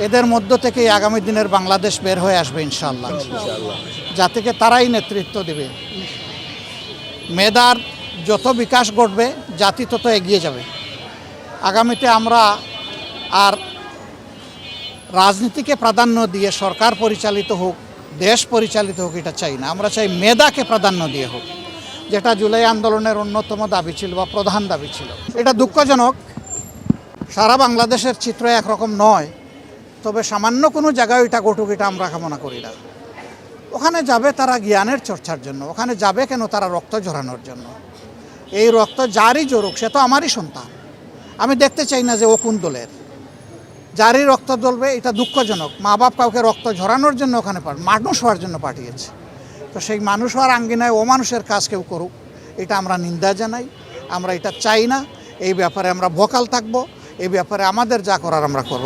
এদের মধ্য থেকেই আগামী দিনের বাংলাদেশ বের হয়ে আসবে ইনশাআল্লাহ। জাতিকে তারাই নেতৃত্ব দেবে। মেধার যত বিকাশ ঘটবে জাতি তত এগিয়ে যাবে। আগামীতে আমরা আর রাজনীতিকে প্রাধান্য দিয়ে সরকার পরিচালিত হোক, দেশ পরিচালিত হোক এটা চাই না। আমরা চাই মেধাকে প্রাধান্য দিয়ে হোক, যেটা জুলাই আন্দোলনের অন্যতম দাবি ছিল বা প্রধান দাবি ছিল। এটা দুঃখজনক, সারা বাংলাদেশের চিত্র একরকম নয়, তবে সামান্য কোনো জায়গায় এটা ঘটুক এটা আমরা কামনা করি না। ওখানে যাবে তারা জ্ঞানের চর্চার জন্য, ওখানে যাবে কেন তারা রক্ত ঝরানোর জন্য। এই রক্ত যারই জড়ুক সে তো আমারই সন্তান, আমি দেখতে চাই না যে ও কোন দলের। যারই রক্ত জ্বলবে এটা দুঃখজনক। মা বাপ কাউকে রক্ত ঝরানোর জন্য ওখানে মানুষ হওয়ার জন্য পাঠিয়েছে, তো সেই মানুষ হওয়ার আঙ্গিনায় ও মানুষের কাজ কেউ করুক এটা আমরা নিন্দা জানাই, আমরা এটা চাই না। এই ব্যাপারে আমরা ভোকাল থাকবো, এই ব্যাপারে আমাদের যা করার আমরা করব।